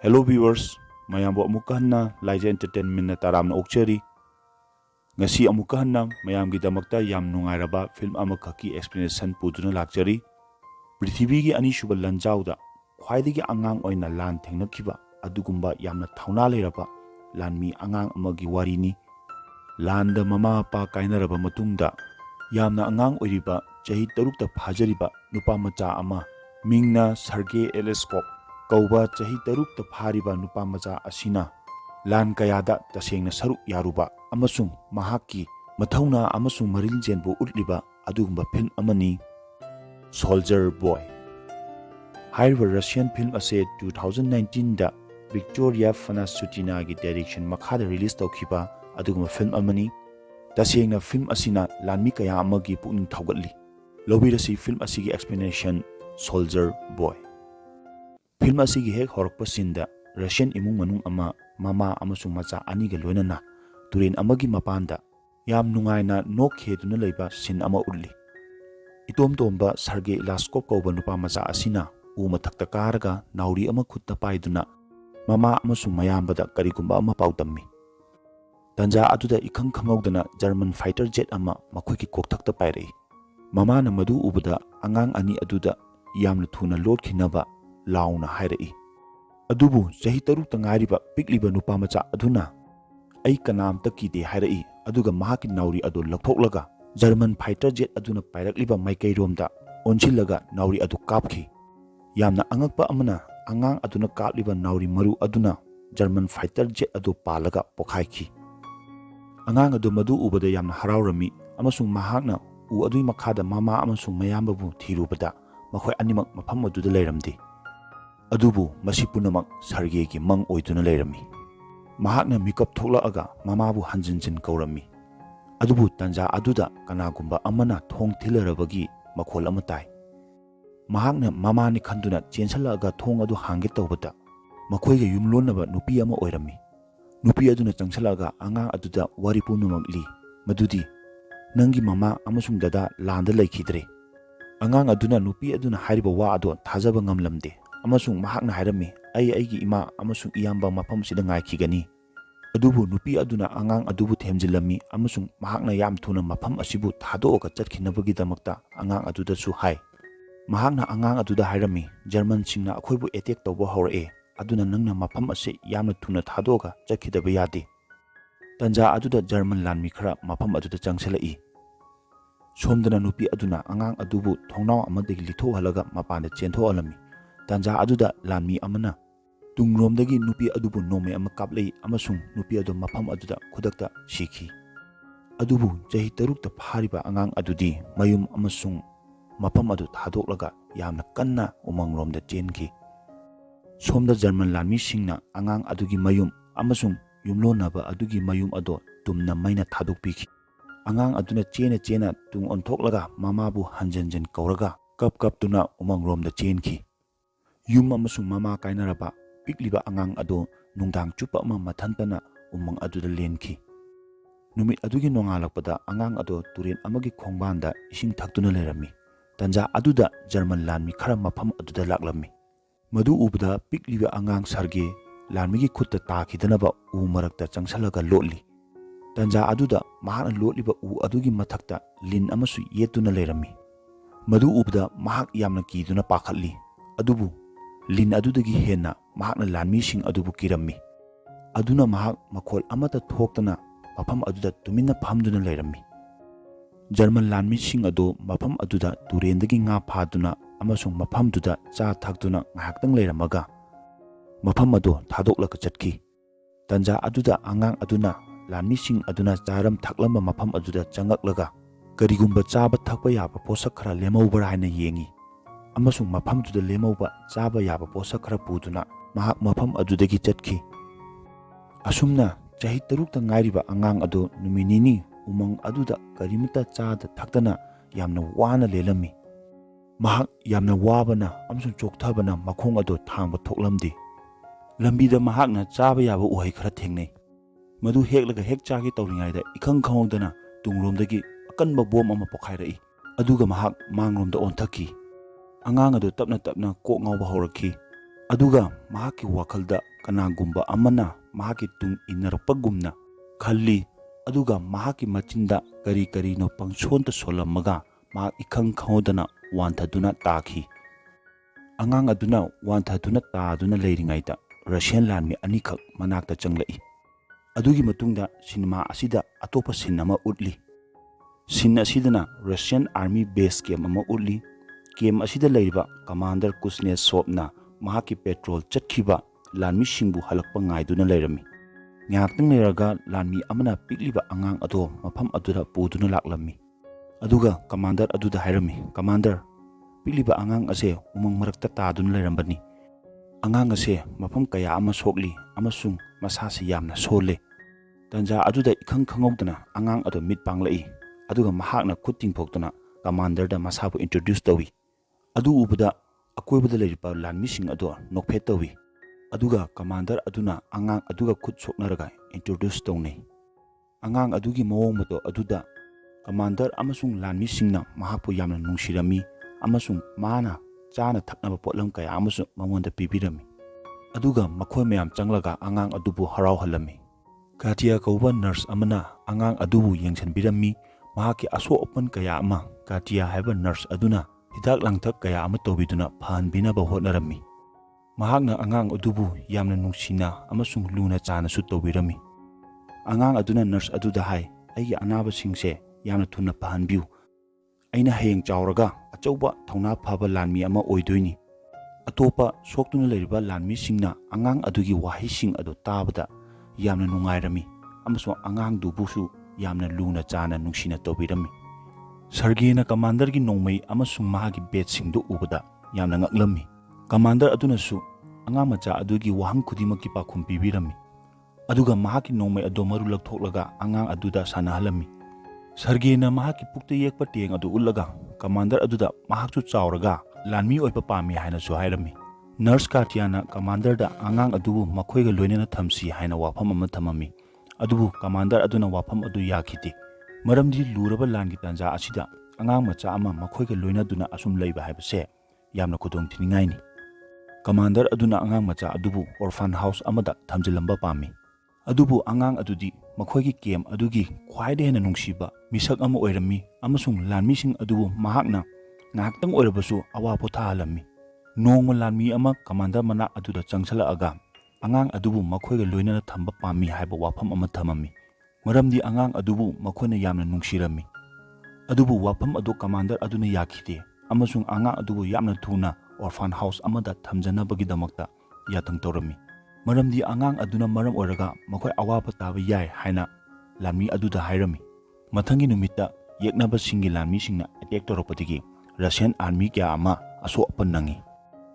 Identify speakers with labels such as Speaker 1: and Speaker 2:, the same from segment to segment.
Speaker 1: Hello viewers, mayambo amuka hanna Laija Entertainment na taramna okchari. Ngasi amuka hanna mayamgi damakta yam nungairaba film amakaki explanation puduna lakchari. Prithibigi anishuba lanjawda khwaidigi angang oina lan thengnakiba adugumba yamna thauna leiraba lanmi angang amagi warini. Landa mama pa kainaraba matungda yamna angang oiriba chahi tarukta phajariba nupa macha ama mingna Sergei Aleshkov kauba chahi tarukta phariba nupa macha asina lan kayada tasengna saruk yaruba amasung mahaki mathauna amasung maril jenbu utliba adugumba film amani Soldier Boy. Haiba Russian film ase 2019 da Viktoria Fanasiutina gi direction makhada release tawkhiba adugumba film amani. Tasengna film asina lanmi kaya amagi pukning thawgatli. Lobirasi film asigi explanation Soldier Boy. Film asigi hek horakpa sinda Russian imung manung ama mama amasung macha aniga loinana turin amagi mapanda yam nungaina nok heduna leiba sin ama ulli. Itom tomba Sergei Aleshkov kauba nupa macha asina u mathakta karaga nauri ama khutta paiduna mama amasung mayambada karigumba ama pautammi. Tanja aduda ikhang khangawdana German fighter jet ama makhoi ki kokthakta pairei. Mama na madu ubada angang ani aduda yamna thuna lot khinaba launa hairei. Adubu chahi taruk tangariba pikliba nupa macha aduna ai kanam takide hairei aduga mahaki nauri adu lakthoklaga German fighter jet aduna pairakliba maikai romda onchilaga nauri adu kapki. Yamna angakpa amana angang aduna kapliba nauri maru aduna German fighter jet adu palaga pokhaiki. Angang adu madu ubada yamna harawrami amasung mahakna u adui makhada mama amasung mayambabu thirubada makhoi animak mafam aduda leiramdi. Adubu masi punamak Sergei gi mang oiduna leirami. Mahakna mikap thoklaaga mamabu hanjinjin kaurami. Adubu tanja aduda kanagumba amana thong thilarabagi makhol ama tai. Mahakna mama ni khanduna chensalaaga thong adu hangge tawbata makhoiga yumlonaba nupi ama oirami. Nupi aduna changsalaga angang aduda wari punumak li madudi nangi mama amasung dada landa laikhidre. Angang aduna nupi aduna hariba wa ado thajaba ngamlamde amasung mahakna hairami aigi ima amasung iyamba mafam sida ngaikigani. Adubu nupi aduna angang adubu themjilami amasung mahakna yam thuna mafam asibu thadooga chatkhinabagi damakta angang aduda su hai. Mahakna angang aduda hairami German singna akhoibu attack tawba hawrae aduna nangna mafam ase yamna thuna thadooga chakhidaba yade. Tanja aduda German lanmi khara mafam aduda changsalai. Somdana nupi aduna angang adubu thongnaw amadagi litho halaga mapanda chentho alami. Tanja aduda lanmi amana tungromdagi nupi adubu nome ama kaplei amasung nupi adu mafam aduda khudakta shiki. Adubu chahi tarukta phariba angang adudi mayum amasung mafam adu thadoklaga yamna kanna umangromda chenki. Somda German lanmi singna angang adugi mayum amasung yumlonaba adugi mayum ado tumna maina thadokpiki. Angang aduna chena tung onthoklaga mamabu hanjanjan kauraga kap tuna umangromda chenki. Yum amasung mama kainaraba pikliba angang ado nungdang chupa ama mathantana umang aduda lenki. Numit adugi nongalakpada angang ado turen amagi khongbanda ising thaktuna lerami. Tanja aduda German lanmi khara mafam aduda laklami. Madu ubada pikliba angang Sergei lanmigi khutta takhidanaba u marakta changsalaga lotli. Tanja aduda mahakna lotliba u adugi mathakta lin amasu yetuna lerami. Madu ubada mahak yamna kiduna pakhatli. Adubu lin adudagi henna mahakna lanmi sing adubu kirami. Aduna mahak makhol amata thoktana mafam aduda tumina phamduna lerami. German lanmi sing adu mafam aduda turendagi nga phaduna amasung mafam duda cha thakduna ngahaktang leramaga mafam adu thadoklaka chatki. Tanja aduda angang aduna lanmi sing aduna charam thaklamba mafam aduda changaklaga karigumba chaba thakpa yaba posak khara lemawbara haina yengi. Amasung mafam duda lemawba chaba yaba posak khara puduna mahak mafam adudagi chatki. Asumna chahi tarukta ngairiba angang adu numinini umang aduda karimta chada thaktana yamna wana lelami. Mahak yamna wabana amsung chokthabana makhong adu thangba thoklamdi. Lambida mahakna chaba yaba uhai khara thengnei. Madu heklaga hek chagi tawringaida ikhang khangawdana tungromdagi akanba bom ama pokhairai. Aduga mahak mangromda onthaki. Angang adu tapna kok ngawba hawrakhi. Aduga mahaki wakhalda kanagumba amana mahaki tung inarapagumna khalli aduga mahaki machinda kari no pangshonta solamaga mahak ikhang khawdana wanthaduna takhi. Angang aduna wanthaduna taaduna leiringaida Russian lanmi anikak manakta changlai. Adugi matungda sinema asida atopa sin ama utli. Sin asidana Russian Army base camp ama utli. Camp asida leiba Commander Kuznetsovna mahaki petrol chatkhiba lanmi singbu halakpa ngaiduna leirami. Ngaktang leiraga lanmi amana pikliba angang ado mafam aduda puduna laklammi. Aduga Commander aduda hairami, Commander, pikliba angang ase umang marakta taaduna leirambani. Angang ase mafam kaya ama sokli amasung masase yamna sole. Tanja aduda ikhang khangawdana angang ado mitpanglai. Aduga mahakna khutting phokdana Commander da masabu introduce tawi. Adu ubada akoibada leiriba lanmising ado nokphet tawi. Aduga Commander aduna angang aduga khut soknaraga introduce tawni. Angang adugi mawong mato aduda Commander amasung lanmisingna mahakpu yamna nungsirami amasung mana chana thaknaba potlam kaya amasung mangonda pibirami. Aduga makhoi mayam changlaga angang adubu harauhalami. Katia kauba nurse amana angang adubu yengsanbirami mahaki aso open kaya ama Katia haiba nurse aduna hidak langthak kaya ama tobiduna phanbinaba hotnarami. Mahakna angang adubu yamna nungsina amasung luna chana su tobirami. Angang aduna nurse aduda hai aigi anaba singse yamna thuna phanbiu. Aina hayeng chawraga achauba thawna phaba lanmi ama oidoini. Atopa soktuna leiriba lanmi singna angang adugi wahi sing ado tabada yamna nungairami amasung angang dubusu yamna luna chana nungsina tobirami. Sergei na Commander gi nongmai amasung mahagi bet singdu ubada yamna ngaklami. Commander aduna su angang macha adugi wahang khudimaki pakhum pibirami. Aduga mahaki nongmai ado maru lakthoklaga angang aduda sanahalami. Sergei na mahaki pukta yekpa teng adu ullaga Commander aduda mahakchu chawraga lanmi oipa pami haina su hairami. Nurse Katiana Commander da angang adubu makhoiga loinena thamsi haina wafam ama thamami. Adubu Commander aduna wafam adu yakhiti. Maramdi luraba langi tanja asida angang macha ama makhoiga loina duna asum leiba haibase yamna khudong thiningaini. Commander aduna angang macha adubu orphan house amada thamjilamba pami. Adubu angang adudi makhoigi kem adugi khwaide hena nungsiba misak ama oirami amasung lanmising adubu mahakna ngaktang oirabasu awa pothahalami. Nongma lanmi ama Commander mana aduda changsala aga angang adubu makhoiga loinana thamba pami haiba wafam ama thamami. Maramdi angang adubu makhoina yamna nungsirami. Adubu wafam adu Commander aduna yakhite amasung angang adubu yamna thuna orphan house amada thamjanabagi damakta yatang torami. Maramdi angang aduna maram oraga makhoi awapa taba yai haina lanmi aduda hairami. Mathangi numita yeknaba singi lanmi singna attack toropatigi Russian army kya ama aso apan nangi.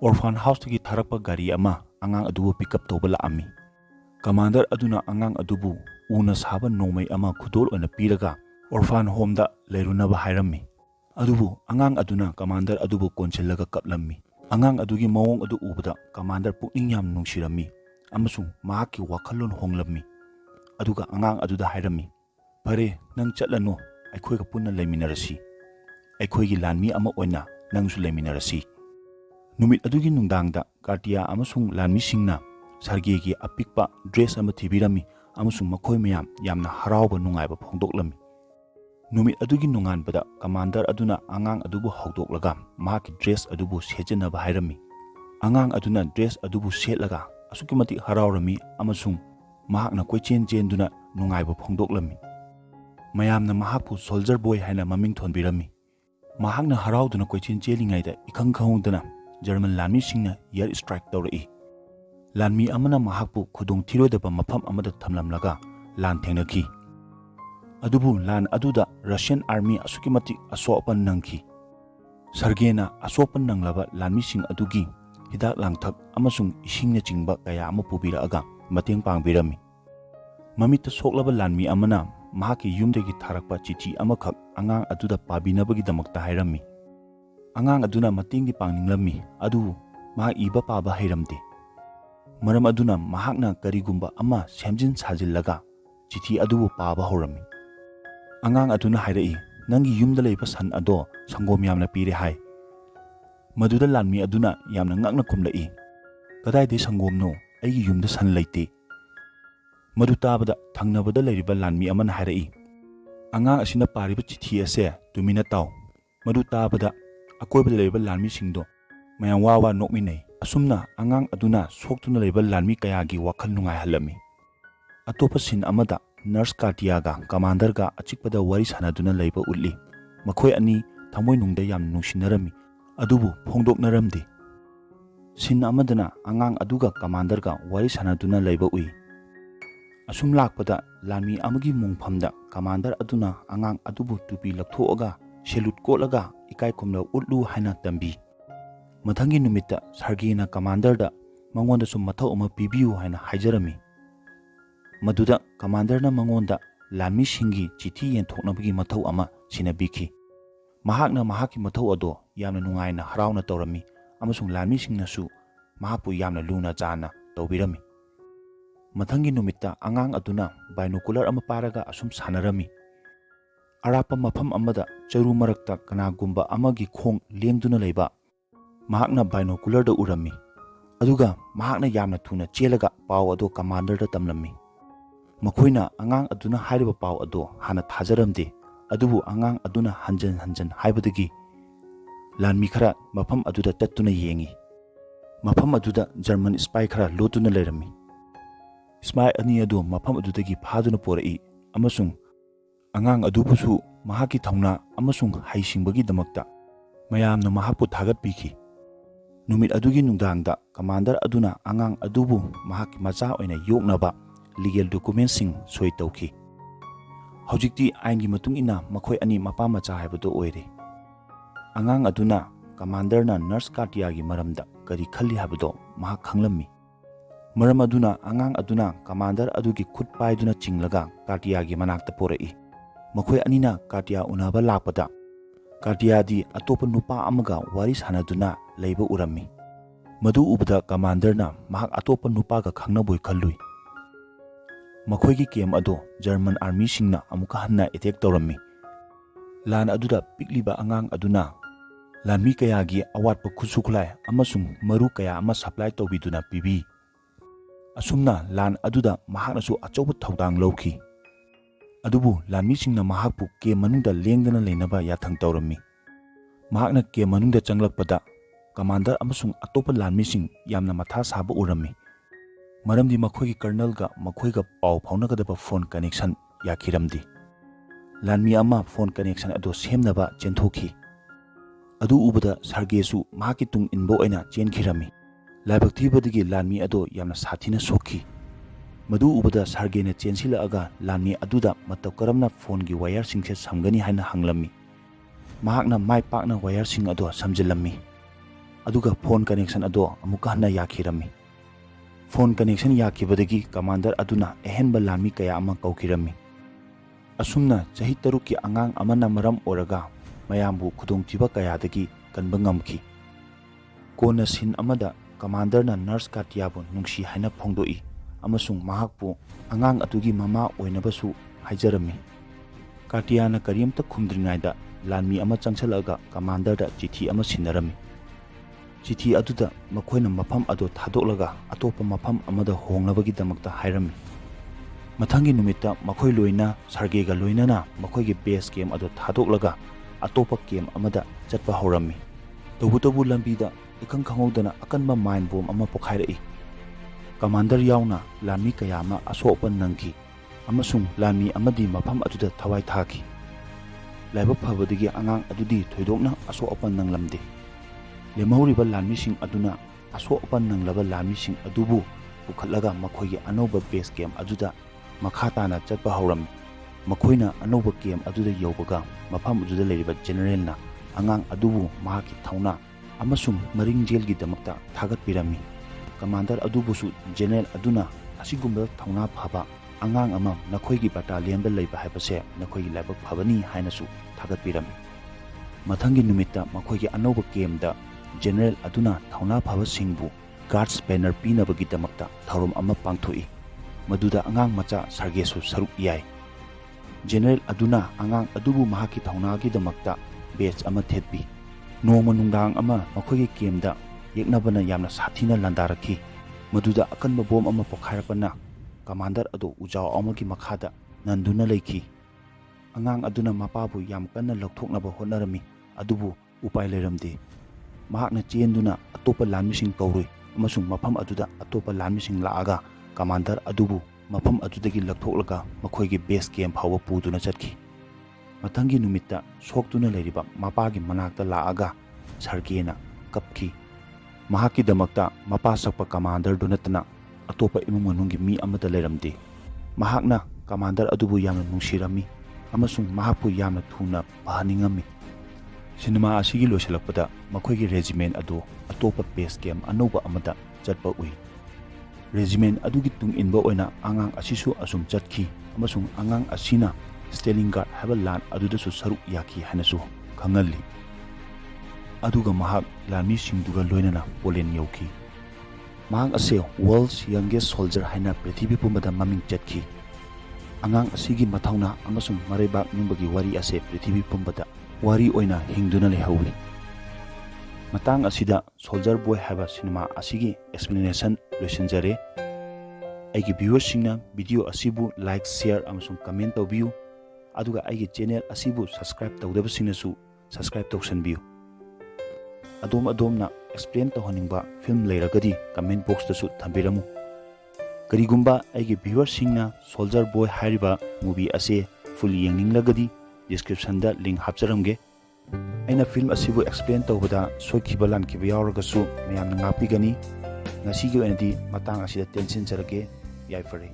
Speaker 1: Orphan house tagi tharakpa gari ama angang adubu pick up tobala ami. Commander aduna angang adubu una saba nongmai ama khudol ona piraga orphan home da leirunaba hairami. Adubu angang aduna Commander adubu konsillaga kaplammi. Angang adugi mawong adu ubada Commander pukning yam nungsirami amasung mahaki wakhalon honglammi. Aduga angang aduda hairami. Pare nang chatlano aikhoiga punna leiminarasi. Aikhoigi lanmi ama oina nangsu leiminarasi. Numit adugi nungdangda Katia amasung lanmi singna Sergei gi apikpa dress ama thibirami amasung makhoi mayam yamna harauba nungaiba phongdoklami. Numit adugi nunganbada Commander aduna angang adubu hawdoklaga mahaki dress adubu sejanaba hairami. Angang aduna dress adubu setlaga asukimati haraurami amasung mahakna koichen duna nungaiba phongdoklami. Mayamna mahakpu soldier boy haina maming thonbirami. Mahakna harauduna koichen chelingaida ikhang khawngdana German lanmi singna air strike tawrai. Lanmi amana mahakpu khudong thirodaba mafam amada thamlamlaga lan thengnaki. Adubu lan aduda Russian army asukimati asopan nangki. Sergei na asopan nanglaba lanmi sing adugi hidak langthak amasung isingna chingba kaya ama pubiraaga mateng pangbirami. Mamita soklaba lanmi amana mahaki yumdagi tharakpa chichi amakhak angang aduda pabinabagi damakta hairami. Angang aduna matingdi pangninglammi adu mahak iba paba hairamde. Maram aduna mahakna karigumba ama semjin sajillaga chichi adubu paba horami. Angang aduna hairai nangi yumda leiba san ado sangom yamna pire hai. Maduda lanmi aduna yamna ngakna kumlai. Kadai sangomno aigi yumda san leite. Madu tabada thangnabada leiriba lanmi amana hairai. Angang asina pariba chithi ase tumina taw. Madu tabada akoibada leiriba lanmi singdo mayang wawa nokminai. Asumna angang aduna soktuna leiriba lanmi kayagi wakhal nungai halami. Atopa sin amada nurse Katiyaga commanderga achikpada wari sanaduna leiba utli. Makhoi ani thamoi nungda yam nungsinarami. Adubu phongdoknaramdi. Sin amadana angang aduga commanderga wari sanaduna leiba ui. Asum lakpada lanmi amagi mungphamda commander aduna angang adubu tupi lakthoaga selut kolaga ikai khomla utlu haina tambi. Mathangi numita Sergei commander da mangonda sum mathau ama pibiu haina haijarami. Maduda commander na mangonda lanmi singi chithi yenthoknabagi mathau ama sinabiki. Mahakna mahaki mathau ado yamna nungaina harauna tawrami amasung lanmi singnasu mahapu yamna luna jana tawbirami. Mathangi numita angang aduna binocular ama paraga asum sanarami. Arapa mafam amada charu marakta kanagumba amagi khong lengduna leiba. Mahakna binocular da urami. Aduga mahakna yamna thuna chelaga paw ado commander da tamlami. Makhoina angang aduna hairiba paw ado hana thajaramde. Adubu angang aduna hanjan haibadagi lanmi khara mafam aduda tattuna yengi. Mafam aduda German spy khara lotuna leirami. Spy ani adu mafam adudagi phaduna porai amasung angang adubusu mahaki thauna amasung haisingbagi damakta mayamna mahakpu thagatpiki. Numit adugi nungdangda commander aduna angang adubu mahaki macha oina yoknaba legal documents sing soi tawki. Hojikti aingi matung ina makhoi ani mapa macha haibado oire. Angang aduna commander na nurse Katiyagi maramda kari khalli habado mahak khanglammi. Maram aduna angang aduna commander adugi khut paiduna chinglaga Katiyagi manakta porai. Makhoi anina Katiya unaba lakpada Katiyadi atopa nupa amaga wari sanaduna leiba urami. Madu ubada commander na mahak atopa nupa ga khangnaboi khallui. Makhoigi kem ado German army singna amuka hanna attack tawrami. Lan aduda pikliba angang aduna lanmi kayagi awatpa khusukhlai amasung maru kaya ama supply tawbiduna pibi. Asumna lan aduda mahaknasu achauba thaudang lawki. Adubu lanmi singna mahakpu ke manungda lengdana leinaba yathang tawrami. Mahakna ke manungda changlakpada commander amasung atopa lanmi sing yamna matha saba urami. Maramdi makhoigi colonel ga makhoiga paw phaunagadaba phone connection yakhiramdi. Lanmi ama phone connection ado semnaba chenthoki. Adu ubada Sergeisu mahaki tung inbo aina chenkhirami. Laibak thibadagi lanmi ado yamna sathina sokhi. Madu ubada Sergei na chensila aga lanmi aduda mataw karamna phone gi wire singse samgani haina hanglammi. Mahakna mai pakna wire sing ado samjilammi. Aduga phone connection ado amuka hanna yakhirami. Phone connection yakibadagi commander aduna ehenba lanmi kaya ama kaukirami. Asumna chahi taruki angang amana maram oraga mayambu khudongthiba kayadagi kanba ngamki. Kona sin amada commander na nurse Katiyabu nungsi haina phongdoi amasung mahakpu angang atugi mama oinabasu haijarami. Katiyana karimta khumdringaida lanmi ama changchalaga commander da chithi ama sinarami. Chithi aduda makhoina mafam ado thadolaga atopa mafam amada honglabagi damakta hairami. Mathangi numita makhoi loina Sergei ga loinana makhoigi base camp ado thadolaga atopa camp amada chatpa horami. Tobu lambida ikang khangodana akanba mine bomb ama pokhairai. Commander yauna lanmi kaya ama asopan nangki amasung lanmi amadi mafam aduda thawai thaki. Laiba phabadigi angang adudi thoidokna asopan nanglamde. Lemahuriba lanmi sing aduna asopan nanglaba lanmi sing adubu pukhatlaga makhoigi anoba base camp aduda makhatana chatpa hauram. Makhoina anoba camp aduda yobaga mafam aduda leiriba general na angang adubu mahaki thauna amasung maring jail gi damakta thagat pirami. Commander adubusu general aduna asigumba thauna phaba angang ama nakhoigi battalion da leiba haibase nakhoigi laibak phabani hainasu thagat pirami. Mathangi numita makhoigi anoba camp da General aduna thauna phaba singbu guards banner pinabagi damakta tharum ama pangthoi. Maduda angang macha Sergeisu saruk yai. General aduna angang adubu mahaki thauna gi damakta batch ama thetbi. Noma nungdang ama makhoigi kemda yeknabana yamna sathina landaraki. Maduda akanba bom ama pokhairapana commander ado ujao amagi makhada nanduna leiki. Angang aduna mapabu yam kanna lokthoknaba hotnarami adubu upai leramde. Mahakna chenduna atopa lanmising kauroi amasung mafam aduda atopa lanmising laaga commander adubu mafam adudagi lakthoklaga makhoigi base camp hawa puduna chatki. Mathangi numitta soktuna leiriba mapagi manakta laaga Sergeina kapki. Mahaki damakta mapa sakpa commander dunatna atopa imung manungi mi amata leramde. Mahakna commander adubu yamna nungsirami amasung mahakpu yamna thuna pahaningami. Cinema asigi loisalakpada makhoigi regiment adu atopa base camp anoba amada chatpa ui. Regiment adugi tung inba oina angang asisu asum chatki amasung angang asina Stalingrad haba lan adudasu saruk yaki hanasu khangalli. Aduga mahak lami singduga loinana Poland yauki. Mahak ase world's youngest soldier haina prithibi pumbada maming chatki. Angang asigi mathauna amasung marebak nimbagi wari ase prithibi pumbada wari oina hingduna lehauli. Matang asida soldier boy haba cinema asigi explanation loisinjare. Aigi viewers singna video asibu like share amasung comment tawbiu. Aduga aigi channel asibu subscribe tawdaba singnasu subscribe tawsanbiu. Adom na explain tawhaningba film leiragadi comment box tasu thambiramu. Karigumba aigi viewers singna soldier boy hariba movie ase full yenginglagadi description da link hapcharamge. Aina film asibu explain tawbada soikiba lankiba yauragasu mayamna ngapigani. Ngasigi oinadi matang asida tension jarage yai fare.